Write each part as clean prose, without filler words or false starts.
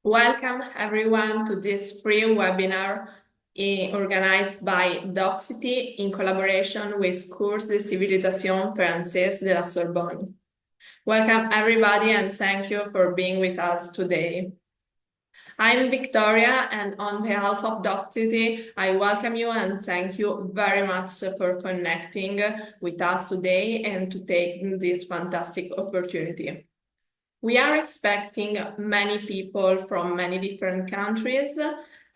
Welcome everyone to this free webinar organized by Docity in collaboration with Cours de Civilisation Française de la Sorbonne. Welcome everybody and thank you for being with us today. I'm Victoria, and on behalf of Docity, I welcome you and thank you very much for connecting with us today and to take this fantastic opportunity. We are expecting many people from many different countries,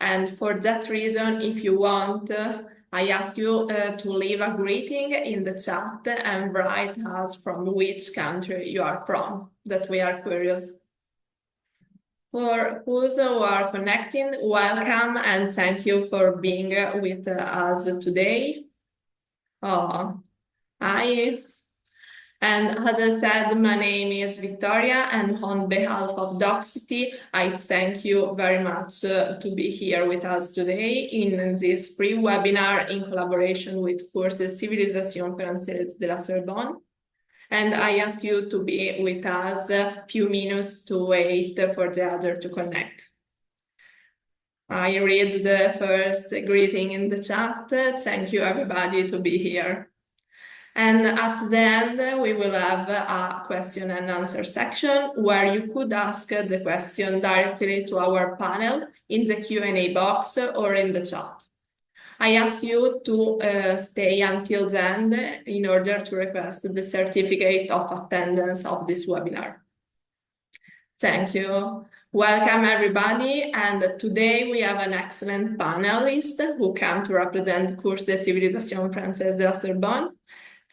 and for that reason, if you want, I ask you to leave a greeting in the chat and write us from which country you are from, that we are curious. For those who are connecting, welcome and thank you for being with us today. And as I said, my name is Victoria, and on behalf of Docity, I thank you very much to be here with us today in this free webinar in collaboration with Cours de Civilisation Française de la Sorbonne. And I ask you to be with us a few minutes to wait for the other to connect. I read the first greeting in the chat. Thank you everybody to be here. And at the end, we will have a question and answer section where you could ask the question directly to our panel in the Q&A box or in the chat. I ask you to stay until the end in order to request the certificate of attendance of this webinar. Thank you. Welcome everybody, and today we have an excellent panelist who come to represent Cours de Civilisation Française de la Sorbonne.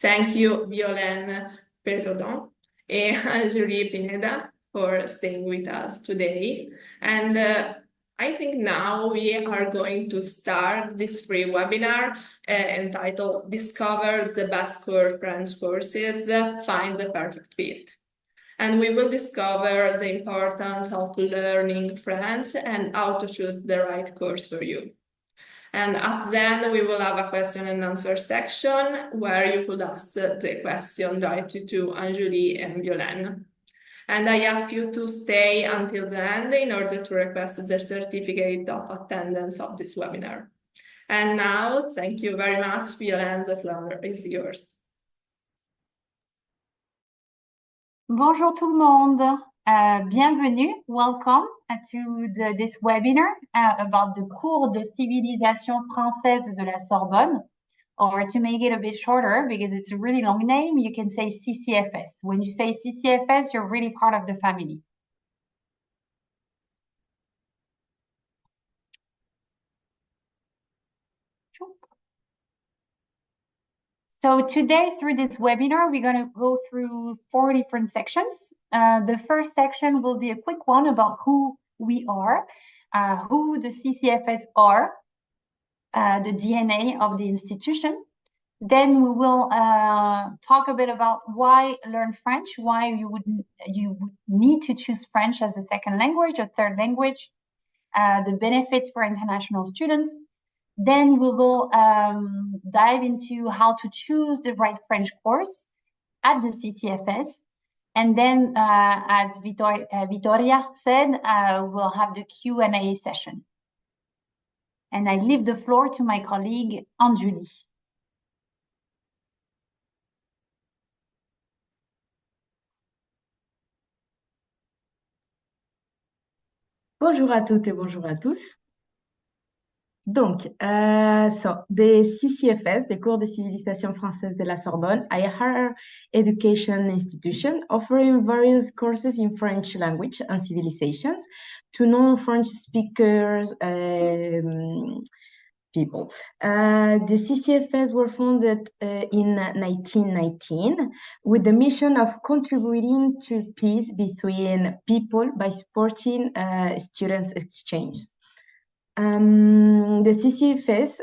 Thank you, Violaine Perrodon and Julie Pineda for staying with us today. And I think now we are going to start this free webinar entitled Discover the Best Core French Courses, Find the Perfect Fit. And we will discover the importance of learning French and how to choose the right course for you. And at the end, we will have a question and answer section where you could ask the question directly to Anjuli and Violaine. And I ask you to stay until the end in order to request the certificate of attendance of this webinar. And now, thank you very much, Violaine, the floor is yours. Bonjour tout le monde. Bienvenue, welcome to this webinar about the Cours de Civilisation Française de la Sorbonne, or to make it a bit shorter because it's a really long name, you can say CCFS. When you say CCFS, you're really part of the family. So today, through this webinar, we're going to go through 4 different sections. The first section will be a quick one about who we are, who the CCFS are, the DNA of the institution. Then we will talk a bit about why learn French, why you would need to choose French as a second language or third language, the benefits for international students. Then we will dive into how to choose the right French course at the CCFS. And then, as Vittoria said, we'll have the Q&A session. And I leave the floor to my colleague, Anjuli. Bonjour à toutes et bonjour à tous. Donc, so the CCFS, the Cours de Civilisation Française de la Sorbonne, a higher education institution offering various courses in French language and civilizations to non-French speakers people. The CCFS were founded in 1919 with the mission of contributing to peace between people by supporting students' exchange. The CCFS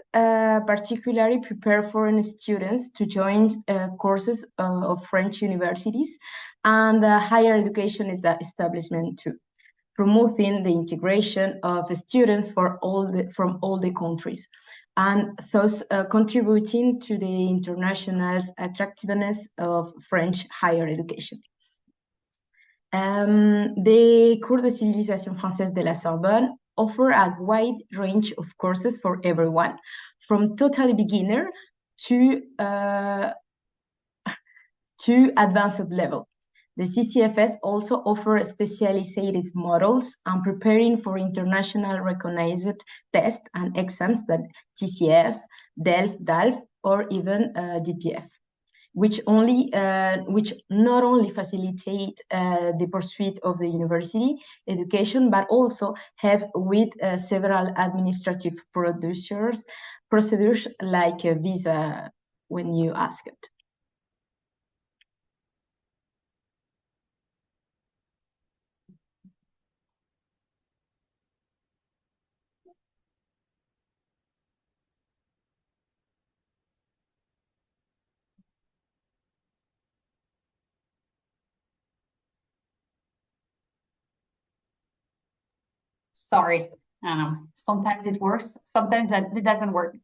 particularly prepare foreign students to join courses of French universities and higher education establishment too, promoting the integration of students from all the countries, and thus contributing to the international attractiveness of French higher education. The cours de Civilisation française de la Sorbonne offer a wide range of courses for everyone, from totally beginner to advanced level. The CCFS also offers specialized models and preparing for international recognized tests and exams that TCF, DELF, DALF, or even DPF, which not only facilitate the pursuit of the university education, but also have with several administrative procedures like a visa when you ask it. Sorry, sometimes it works, sometimes it doesn't work.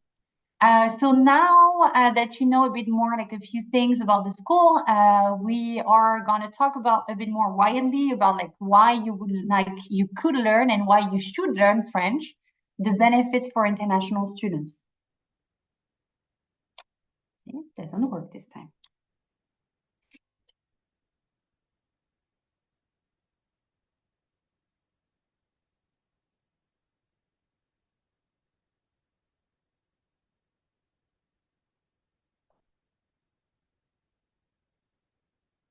So now that you know a bit more, like a few things about the school, we are going to talk about a bit more widely about like why you could learn and why you should learn French, the benefits for international students. It doesn't work this time.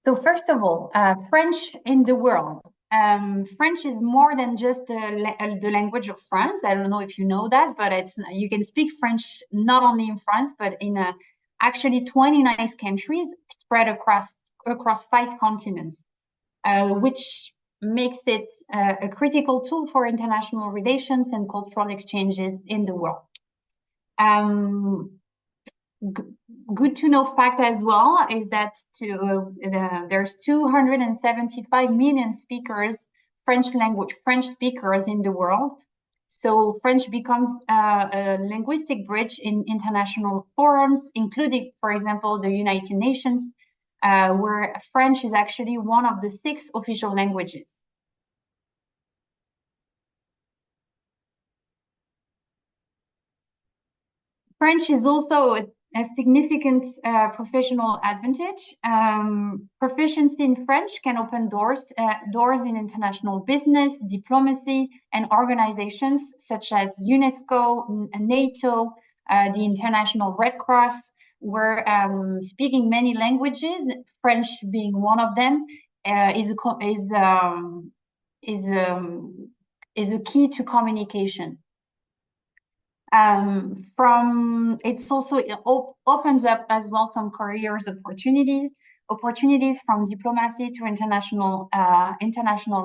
So first of all, French in the world. French is more than just the language of France. I don't know if you know that, but you can speak French not only in France, but in actually 29 countries spread across 5 continents, which makes it a critical tool for international relations and cultural exchanges in the world. Good to know fact as well is that there's 275 million French speakers in the world. So French becomes a linguistic bridge in international forums, including, for example, the United Nations, where French is actually one of the 6 official languages. French is also a significant professional advantage. Proficiency in French can open doors in international business, diplomacy, and organizations such as UNESCO, NATO, the International Red Cross, where speaking many languages, French being one of them, is a key to communication. It's also it opens up as well some careers opportunities from diplomacy to international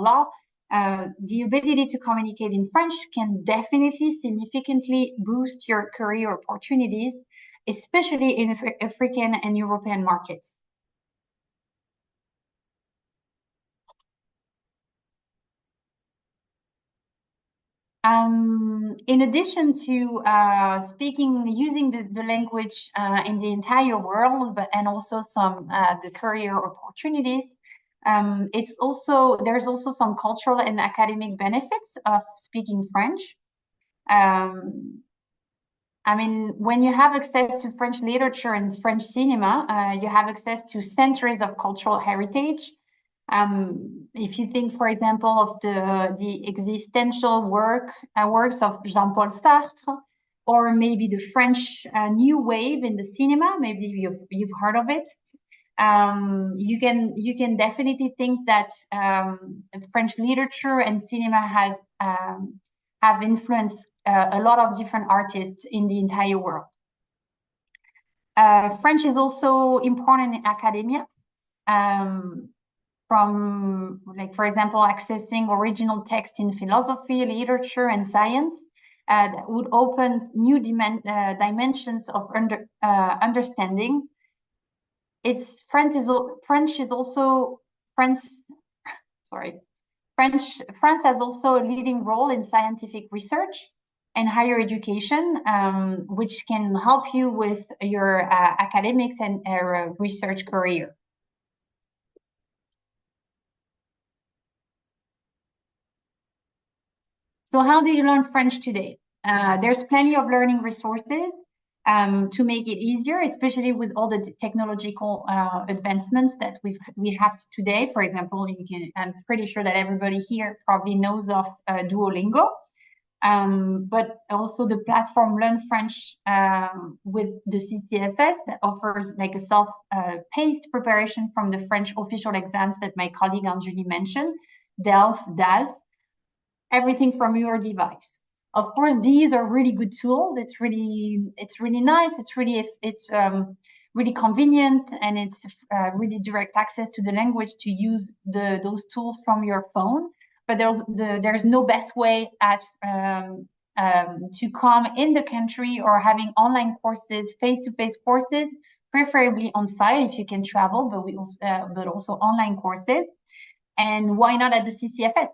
law. The ability to communicate in French can definitely significantly boost your career opportunities, especially in African and European markets. In addition to using the language in the entire world, and also some the career opportunities, there's also some cultural and academic benefits of speaking French. I mean, when you have access to French literature and French cinema, you have access to centuries of cultural heritage. If you think, for example, of the existential works of Jean-Paul Sartre, or maybe the French New Wave in the cinema, maybe you've heard of it. You can definitely think that French literature and cinema have influenced a lot of different artists in the entire world. French is also important in academia. From, like, for example, accessing original text in philosophy, literature, and science that would open new dimensions of understanding. France has also a leading role in scientific research and higher education, which can help you with your academics and research career. So how do you learn French today? There's plenty of learning resources to make it easier, especially with all the technological advancements that we have today. For example, I'm pretty sure that everybody here probably knows of Duolingo. But also the platform Learn French with the CCFS that offers like a self-paced preparation from the French official exams that my colleague Anjuli mentioned, DALF, everything from your device. Of course, these are really good tools. It's really nice. It's really convenient, and it's really direct access to the language to use those tools from your phone. But there's no best way as to come in the country or having online courses, face-to-face courses, preferably on site if you can travel, but also online courses. And why not at the CCFS?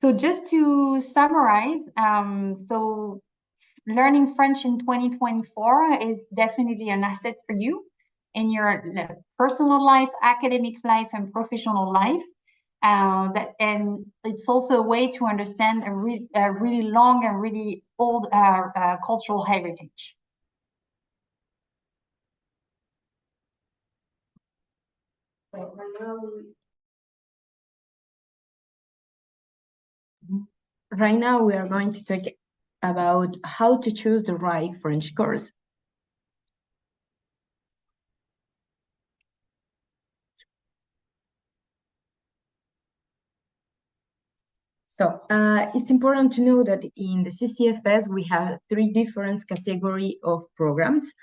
So just to summarize, so learning French in 2024 is definitely an asset for you in your personal life, academic life, and professional life. And it's also a way to understand a really long and really old cultural heritage. Right now, we are going to talk about how to choose the right French course. So it's important to know that in the CCFS, we have 3 different categories of programs.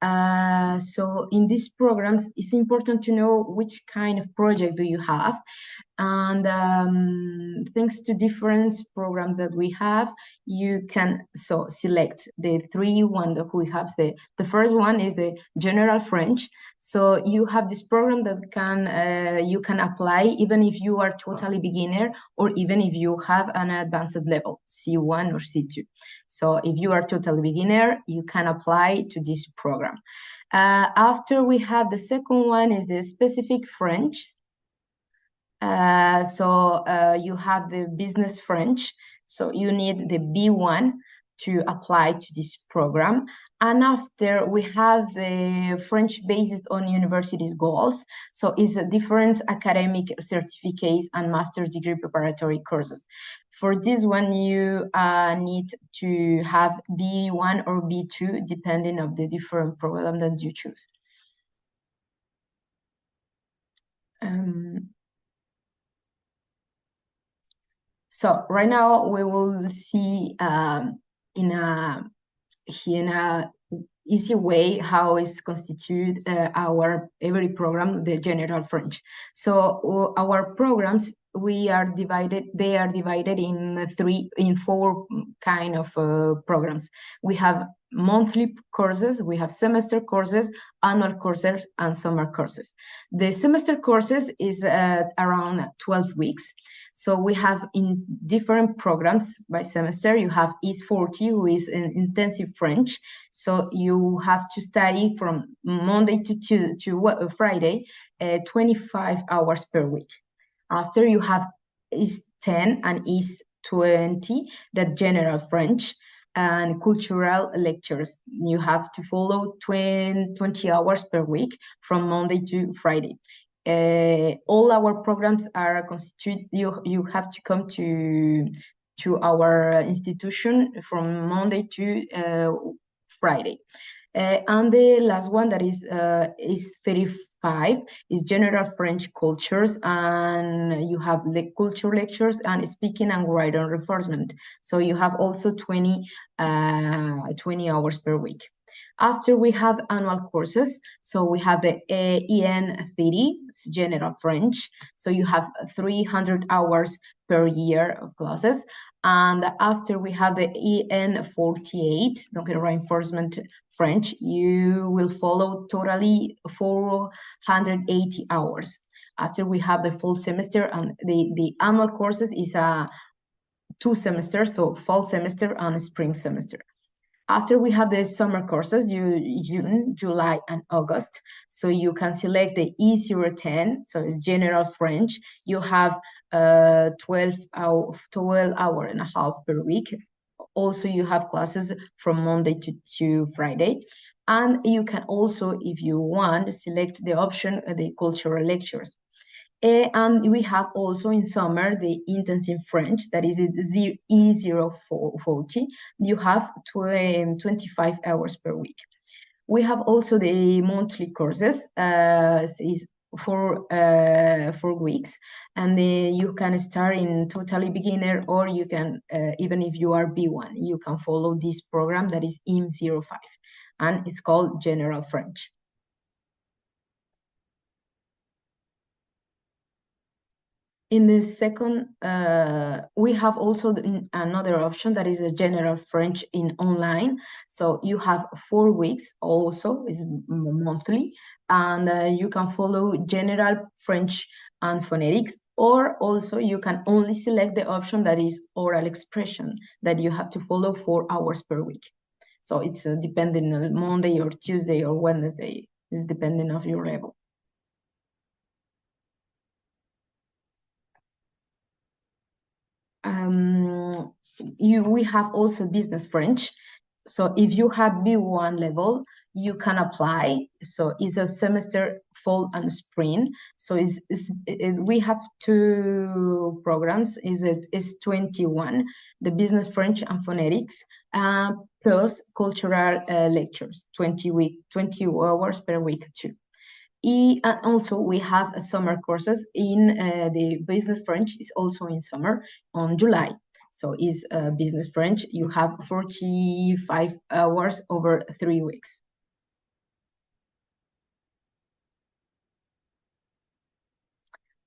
So in these programs, it's important to know which kind of project do you have. And thanks to different programs that we have, you can select the 3 ones that we have. The first one is the General French. So you have this program that you can apply even if you are totally beginner, or even if you have an advanced level, C1 or C2. So if you are totally beginner, you can apply to this program. After we have the second one is the Specific French. You have the Business French. So you need the B1 to apply to this program. And after we have the French based on university's goals. So it's a different academic certificates and master's degree preparatory courses. For this one, you need to have B1 or B2, depending on the different program that you choose. So right now we will see in a easy way how is constituted our every program, the General French. So our programs they are divided in 4 kind of programs. We have monthly courses, we have semester courses, annual courses, and summer courses. The semester courses is around 12 weeks. So we have in different programs by semester. You have IS 40, who is an intensive French. So you have to study from Monday to Friday, 25 hours per week. After you have IS 10 and IS 20, that General French, and cultural lectures. You have to follow 20 hours per week from Monday to Friday. All our programs are constituted. You have to come to our institution from Monday to Friday. And the last one that is 35 is General French cultures, and you have the culture lectures and speaking and writing reinforcement. So you have also 20 hours per week. After we have annual courses, so we have the EN 30, it's General French. So you have 300 hours per year of classes. And after we have the EN 48, donc reinforcement French, you will follow totally 480 hours. After we have the full semester, and the annual courses is 2 semesters, so fall semester and spring semester. After we have the summer courses, June, July, and August. So you can select the E010, so it's general French. You have 12 hour and a half per week. Also, you have classes from Monday to Friday. And you can also, if you want, select the option, the cultural lectures. And we have also in summer the intensive French, that is the E040. You have 25 hours per week. We have also the monthly courses, is for 4 weeks, and you can start in totally beginner, or you can, even if you are B1, you can follow this program that is IM05, and it's called General French. In the second, we have also another option that is a general French in online. So you have 4 weeks also, is monthly, and you can follow general French and phonetics, or also you can only select the option that is oral expression, that you have to follow 4 hours per week. So it's depending on Monday or Tuesday or Wednesday, it's depending on your level. We have also business French. So if you have B1 level, you can apply. So it's a semester fall and spring. So we have 2 programs. It's 21, the business French and phonetics, plus cultural lectures, 20 hours per week too. And also we have summer courses in the business French is also in summer on July. So is business French, you have 45 hours over 3 weeks.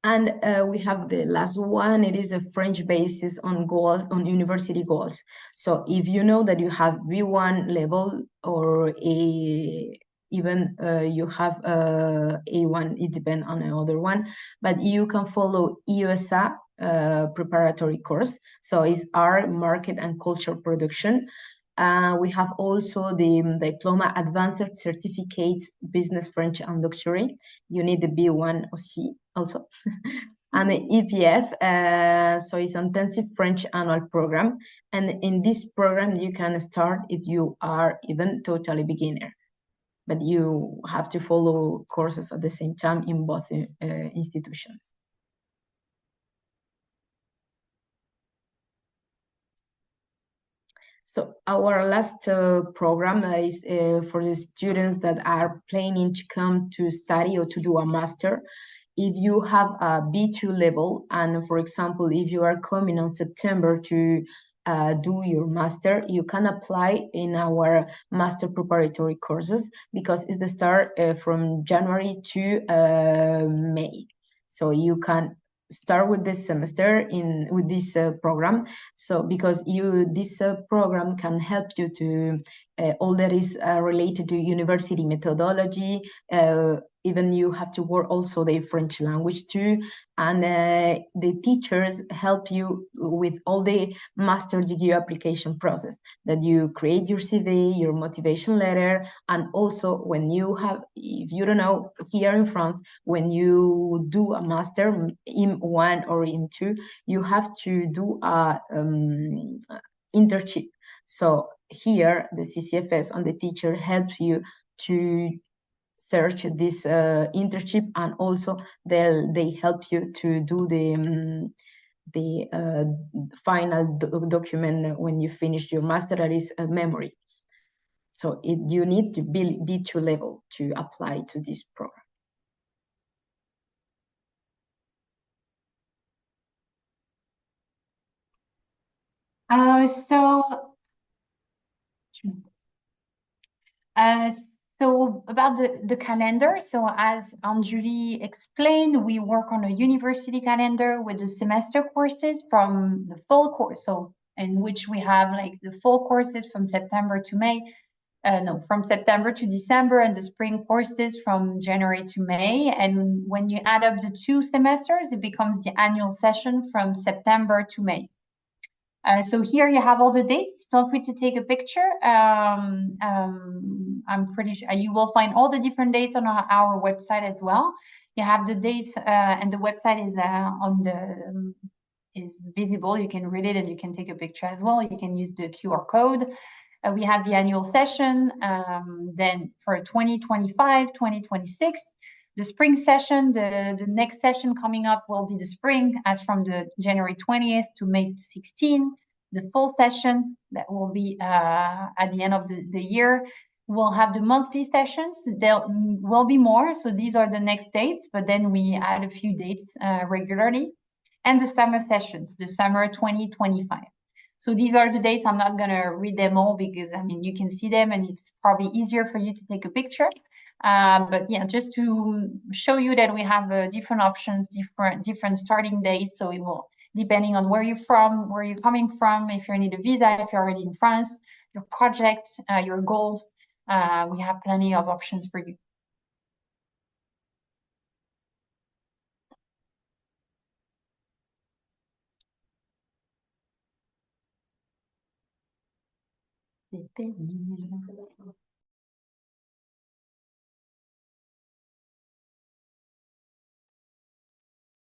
And we have the last one, it is a French basis on goals, on university goals. So if you know that you have B1 level or even you have A1, it depends on another one, but you can follow EUSA preparatory course. So it's art, market, and culture production. We have also the diploma advanced certificates, business French and luxury. You need the B1 or C also. And the EPF, so it's intensive French annual program. And in this program, you can start if you are even totally beginner, but you have to follow courses at the same time in both institutions. So our last program is for the students that are planning to come to study or to do a master. If you have a B2 level, and for example, if you are coming on September to do your master, you can apply in our master preparatory courses, because it starts from January to May. So you can start with this semester with this program. So because this program can help you to all that is related to university methodology. Even you have to work also the French language too, and the teachers help you with all the master degree application process, that you create your CV, your motivation letter, and also when you have, if you don't know, here in France, when you do a master in 1 or in 2, you have to do a internship. So here the CCFS and the teacher helps you to search this internship, and also they help you to do the final document when you finish your master, that is a memory. So you need to be B2 level to apply to this program. So about the calendar, so as Anjuli explained, we work on a university calendar with the semester courses from the fall course, so in which we have like the fall courses from September to May, from September to December, and the spring courses from January to May. And when you add up the 2 semesters, it becomes the annual session from September to May. So here you have all the dates. Feel free to take a picture. I'm pretty sure you will find all the different dates on our website as well. You have the dates, and the website is on the is visible. You can read it and you can take a picture as well. You can use the QR code. We have the annual session. Then for 2025, 2026, the spring session, the next session coming up will be the spring, as from the January 20th to May 16th. The full session that will be at the end of the year. We'll have the monthly sessions. There will be more. So these are the next dates, but then we add a few dates regularly. And the summer sessions, the summer 2025. So these are the dates. I'm not going to read them all because, I mean, you can see them and it's probably easier for you to take a picture. But yeah, just to show you that we have different options, different starting dates. So it will, depending on where you're from, where you're coming from, if you need a visa, if you're already in France, your project, your goals, we have plenty of options for you.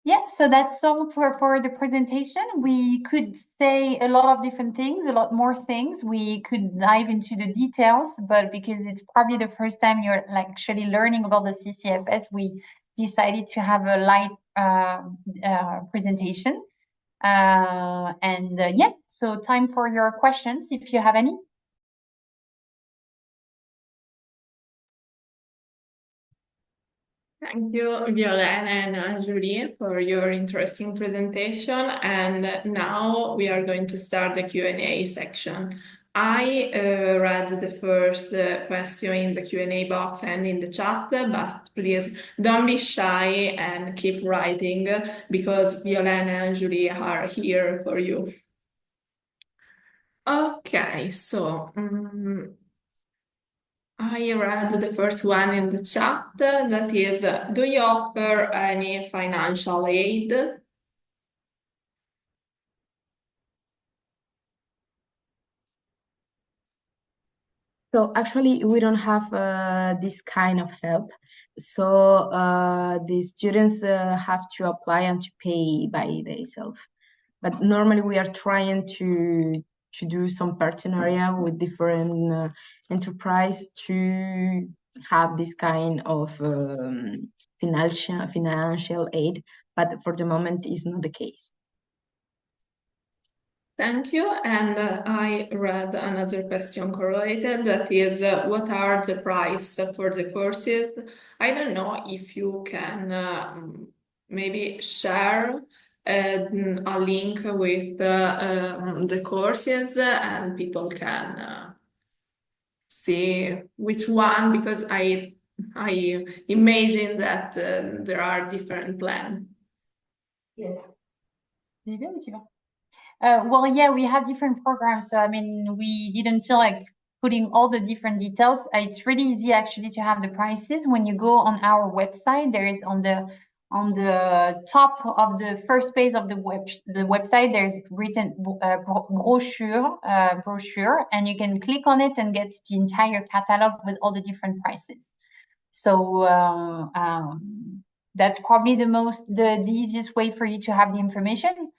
Yeah, so that's all for the presentation. We could say a lot of different things, a lot more things. We could dive into the details, but because it's probably the first time you're like actually learning about the CCFS, we decided to have a light presentation. Yeah, so time for your questions if you have any. Thank you, Violena and Julie, for your interesting presentation. And now we are going to start the Q&A section. I read the first question in the Q&A box and in the chat, but please don't be shy and keep writing because Violena and Julie are here for you. Okay, so I read the first one in the chat, that is, do you offer any financial aid? So actually, we don't have this kind of help. So the students have to apply and to pay by themselves. But normally we are trying to do some partenariat with different enterprise to have this kind of financial aid. But for the moment, is not the case. Thank you. And I read another question correlated, that is, what are the price for the courses? I don't know if you can maybe share a link with the courses and people can see which one, because I imagine that there are different plans. Yeah. Well, yeah, we have different programs. So, I mean, we didn't feel like putting all the different details. It's really easy actually to have the prices. When you go on our website, there is on the top of the first page of the website, there's written brochure, and you can click on it and get the entire catalog with all the different prices. So that's probably the easiest way for you to have the information.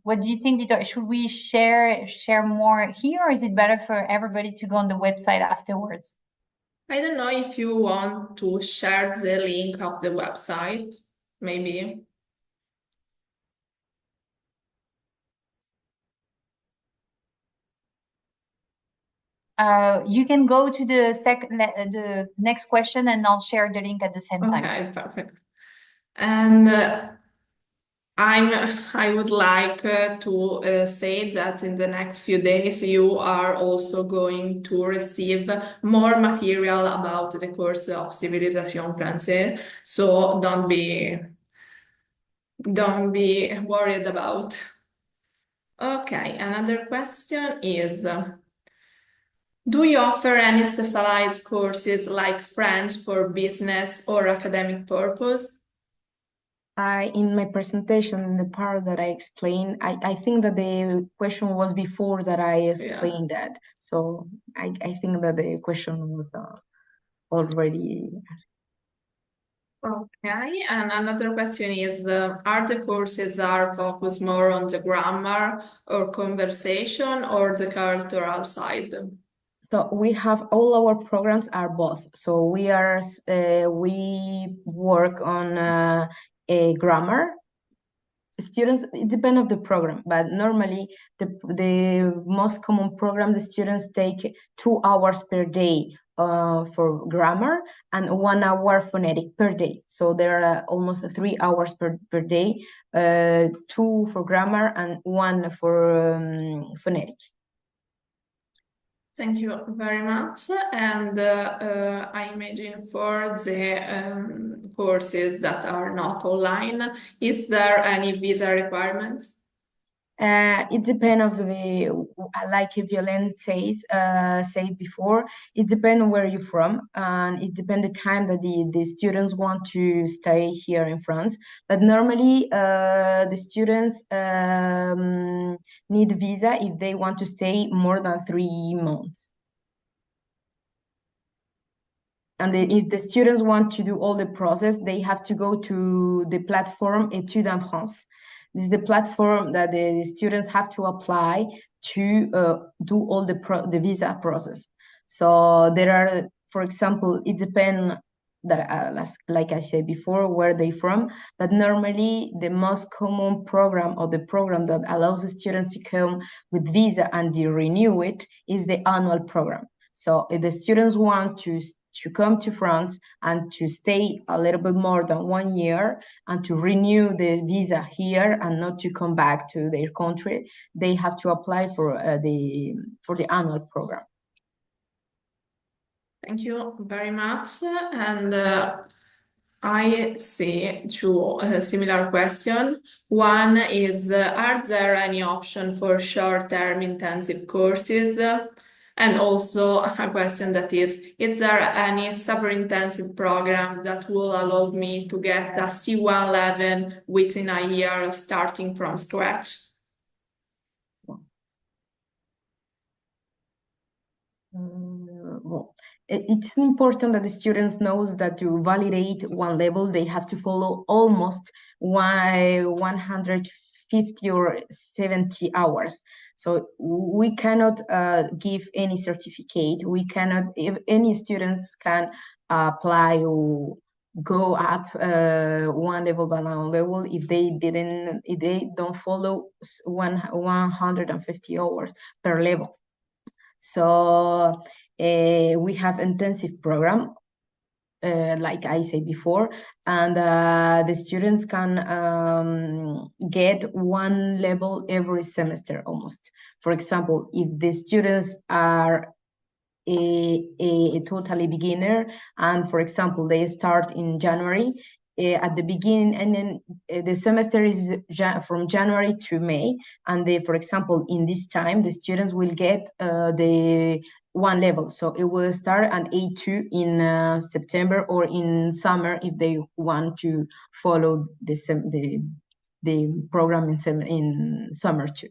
What do you think, Vitor? Should we share more here, or is it better for everybody to go on the website afterwards? I don't know if you want to share the link of the website, maybe. You can go to the next question and I'll share the link at the same time. Okay, perfect. And I would like to say that in the next few days you are also going to receive more material about the course of Civilisation française, so don't be worried about. Okay, another question is, do you offer any specialized courses like French for business or academic purpose? In my presentation, in the part that I explained, I think that the question was before that I explained that. So I think that the question was already. Okay, and another question is, are the courses are focused more on the grammar or conversation or the cultural side? So we have all our programs are both. So we work on a grammar. Students, it depends on the program, but normally the most common program, the students take 2 hours per day for grammar and 1 hour phonetic per day. So there are almost 3 hours per day, 2 for grammar and 1 for phonetic. Thank you very much. And I imagine for the courses that are not online, is there any visa requirements? It depends of the, like Violaine said before, it depends where you're from, and it depends the time that the students want to stay here in France. But normally, the students need visa if they want to stay more than 3 months. And if the students want to do all the process, they have to go to the platform Études en France. This is the platform that the students have to apply to do all the visa process. So there are, for example, it depends that like I said before, where they from, but normally the most common program or the program that allows the students to come with visa and they renew it is the annual program. So if the students want to come to France and to stay a little bit more than 1 year and to renew the visa here and not to come back to their country, they have to apply for the annual program. Thank you very much. And I see two similar questions. One is, are there any option for short-term intensive courses? And also a question that is there any super intensive program that will allow me to get a C1 level within a year starting from scratch? Well, it's important that the students knows that to validate one level, they have to follow almost 150 or 70 hours. So we cannot give any certificate. We cannot, if any students can apply or go up one level by one level if they don't follow 150 hours per level. So we have intensive program, like I said before, and the students can get one level every semester almost. For example, if the students are a totally beginner, and for example, they start in January, at the beginning, and then the semester is from January to May, and they, for example, in this time, the students will get the one level. So it will start at A2 in September or in summer if they want to follow the program in summer too.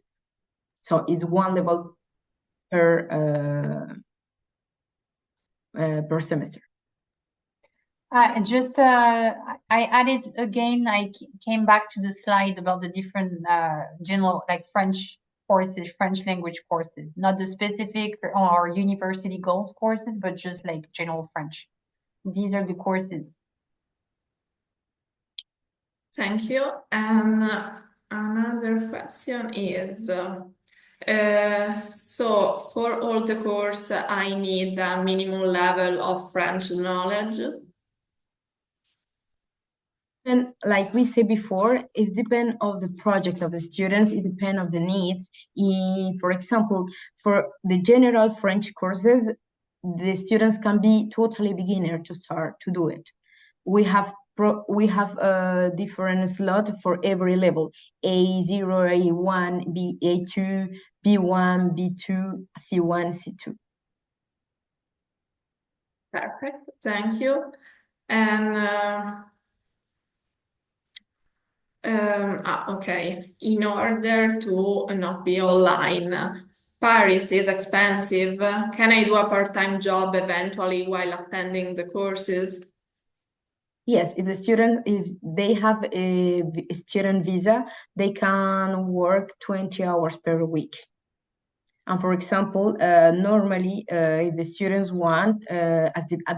So it's one level per semester. I added again, I came back to the slide about the different general, like French courses, French language courses, not the specific or university goals courses, but just like general French. These are the courses. Thank you. And another question is, so for all the course, I need a minimum level of French knowledge. And like we said before, it depends on the project of the students. It depends on the needs. For example, for the general French courses, the students can be totally beginner to start to do it. We have a different slot for every level: A0, A1, A2, B1, B2, C1, C2. Perfect, thank you. And Okay. In order to not be online, Paris is expensive. Can I do a part-time job eventually while attending the courses? Yes, if they have a student visa, they can work 20 hours per week. And for example, normally, if the students want,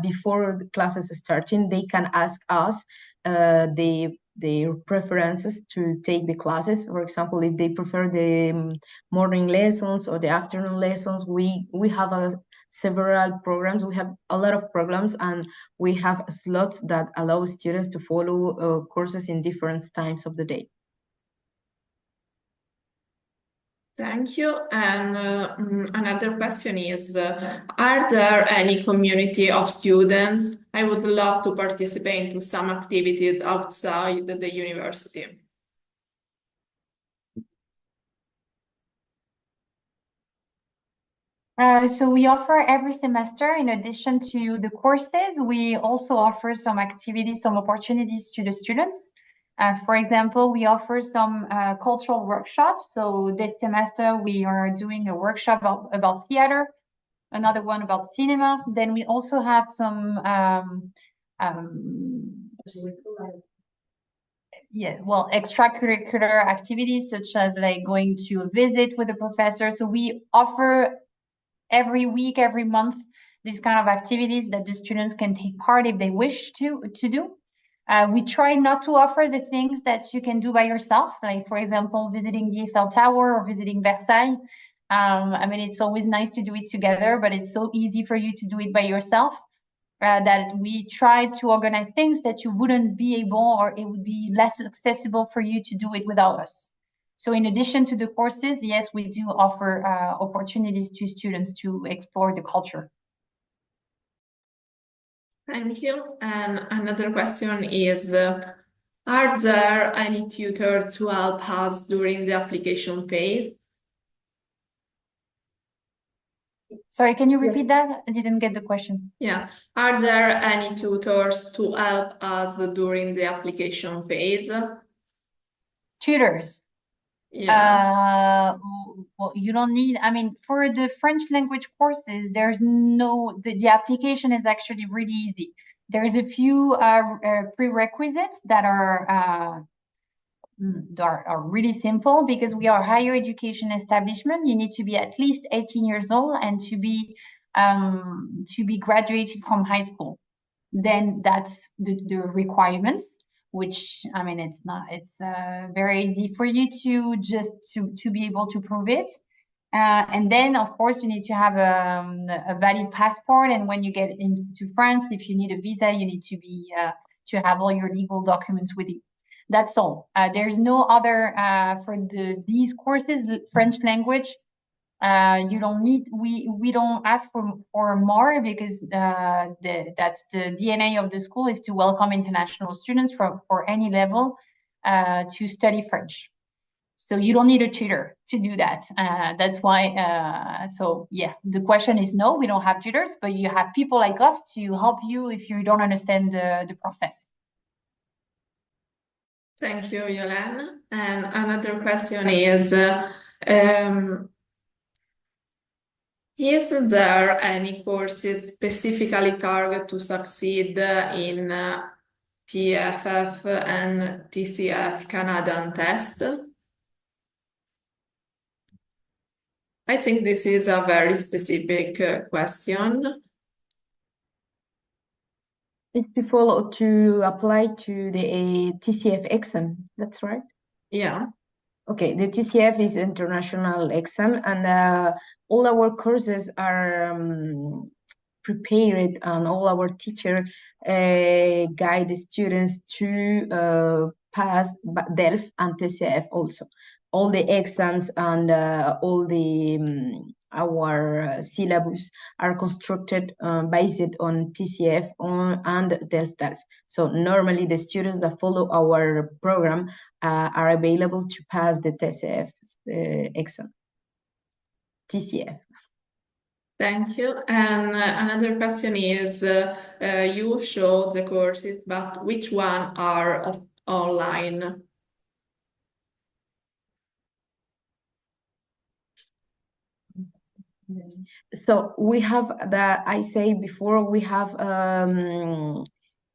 before the classes starting, they can ask us their preferences to take the classes. For example, if they prefer the morning lessons or the afternoon lessons, we have several programs. We have a lot of programs, and we have slots that allow students to follow courses in different times of the day. Thank you. And another question is, are there any community of students? I would love to participate to some activities outside the university. So we offer every semester, in addition to the courses, we also offer some activities, some opportunities to the students. For example, we offer some cultural workshops. So this semester, we are doing a workshop about theater, another one about cinema. Then we also have some extracurricular activities, such as like going to a visit with a professor. So we offer every week, every month, these kind of activities that the students can take part if they wish to do. We try not to offer the things that you can do by yourself, like, for example, visiting the Eiffel Tower or visiting Versailles. I mean, it's always nice to do it together, but it's so easy for you to do it by yourself. That we try to organize things that you wouldn't be able, or it would be less accessible for you to do it without us. So in addition to the courses, yes, we do offer opportunities to students to explore the culture. Thank you. And another question is, are there any tutors to help us during the application phase? Sorry, can you repeat that? I didn't get the question. Yeah. Are there any tutors to help us during the application phase? Tutors. Yeah. Well, you don't need, I mean, for the French language courses, there's no, the application is actually really easy. There's a few prerequisites that are really simple, because we are a higher education establishment. You need to be at least 18 years old and to be graduated from high school. Then that's the requirements, which, I mean, it's very easy for you to just to be able to prove it. And then, of course, you need to have a valid passport. And when you get into France, if you need a visa, you need to have all your legal documents with you. That's all. There's no other for these courses, French language. You don't need, we don't ask for more, because that's the DNA of the school, is to welcome international students for any level to study French. So you don't need a tutor to do that. That's why, so yeah, the question is no, we don't have tutors, but you have people like us to help you if you don't understand the process. Thank you, Yolanda. And another question is there any courses specifically targeted to succeed in TFF and TCF Canadian test? I think this is a very specific question. It's to apply to the TCF exam, that's right? Yeah. Okay, the TCF is international exam, and all our courses are prepared, and all our teacher guide the students to pass DELF and TCF also. All the exams and all the our syllabus are constructed based on TCF and DELF. So normally the students that follow our program are available to pass the TCF exam. TCF. Thank you. And another question is, you show the courses, but which one are online? So we have I say before, we have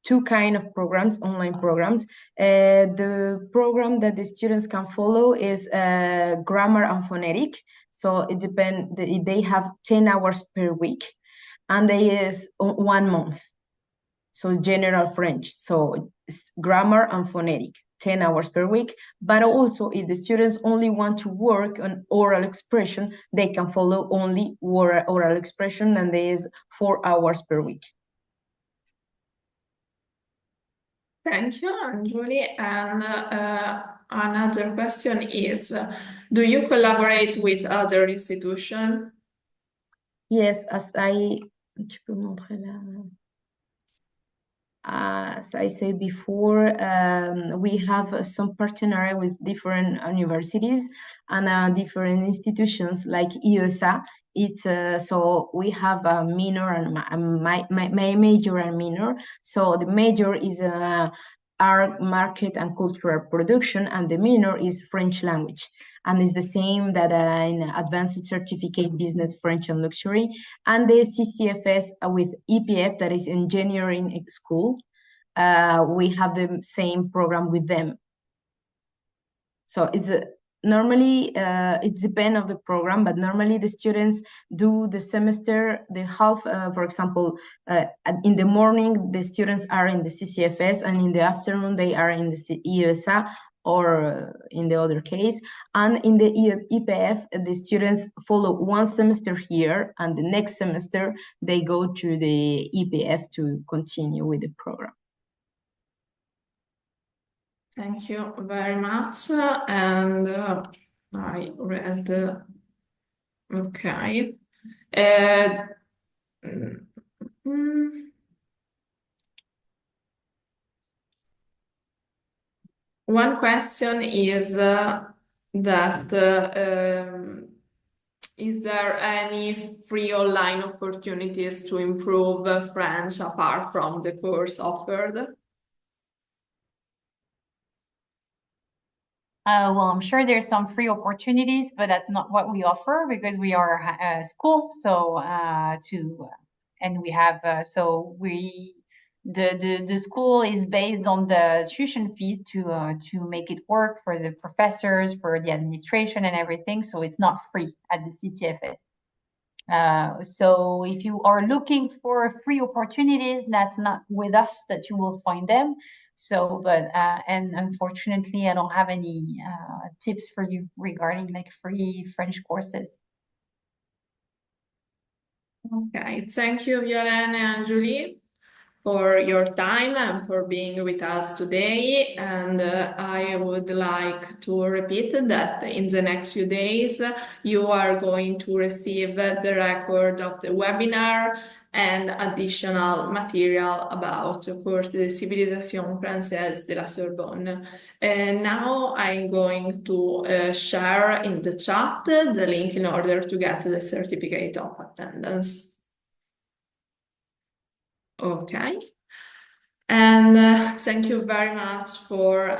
two kind of programs, online programs. The program that the students can follow is grammar and phonetic. So it depends, they have 10 hours per week, and they is 1 month. So general French, so grammar and phonetic, 10 hours per week. But also, if the students only want to work on oral expression, they can follow only oral expression, and there is 4 hours per week. Thank you, Anjuli. And another question is, do you collaborate with other institutions? Yes, as I said before, we have some partenariat with different universities and different institutions like IESA. It's so we have a minor and my major and minor. So the major is art, market, and cultural production, and the minor is French language. And it's the same that in advanced certificate business French and luxury, and the CCFS with EPF, that is engineering school. We have the same program with them. So it's normally it depends on the program, but normally the students do the semester, the half, for example, in the morning the students are in the CCFS, and in the afternoon they are in the EUSA, or in the other case. And in the EPF, the students follow one semester here, and the next semester they go to the EPF to continue with the program. Thank you very much. And I read, okay. One question is that is there any free online opportunities to improve French apart from the course offered? Well, I'm sure there's some free opportunities, but that's not what we offer, because we are a school. So and we have the school is based on the tuition fees to make it work for the professors, for the administration, and everything. So it's not free at the CCFS. So if you are looking for free opportunities, that's not with us that you will find them. So, but and unfortunately, I don't have any tips for you regarding like free French courses. Okay, thank you, Violaine and Julie, for your time and for being with us today. And I would like to repeat that in the next few days, you are going to receive the record of the webinar and additional material about, of course, the Civilisation française de la Sorbonne. And now I'm going to share in the chat the link in order to get the certificate of attendance. Okay. And thank you very much for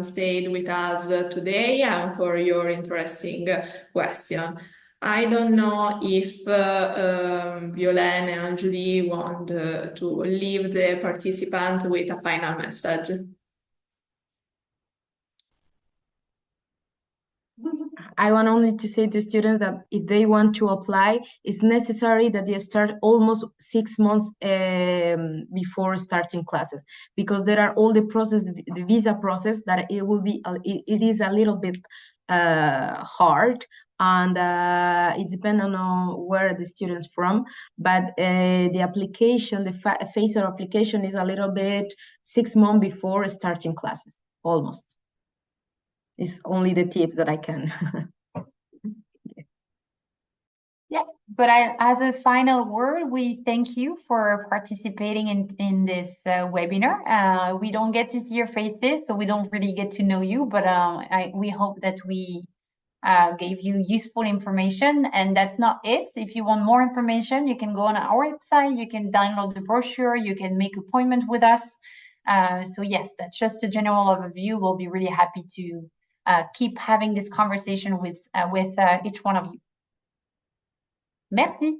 staying with us today and for your interesting question. I don't know if Violaine and Julie want to leave the participant with a final message. I want only to say to students that if they want to apply, it's necessary that they start almost 6 months before starting classes, because there are all the process, the visa process, that it is a little bit hard, and it depends on where the students from, but the application, the phase of application is a little bit 6 months before starting classes, almost. It's only the tips that I can. Yeah, but as a final word, we thank you for participating in this webinar. We don't get to see your faces, so we don't really get to know you, but we hope that we gave you useful information, and that's not it. If you want more information, you can go on our website, you can download the brochure, you can make appointments with us. So yes, that's just a general overview. We'll be really happy to keep having this conversation with each one of you. Merci.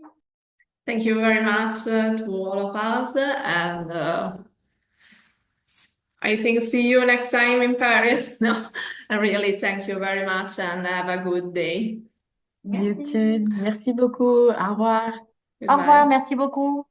Thank you very much to all of us, and I think see you next time in Paris. No, really, thank you very much, and have a good day. You too. Merci beaucoup. Au revoir. Au revoir, Goodbye. merci beaucoup.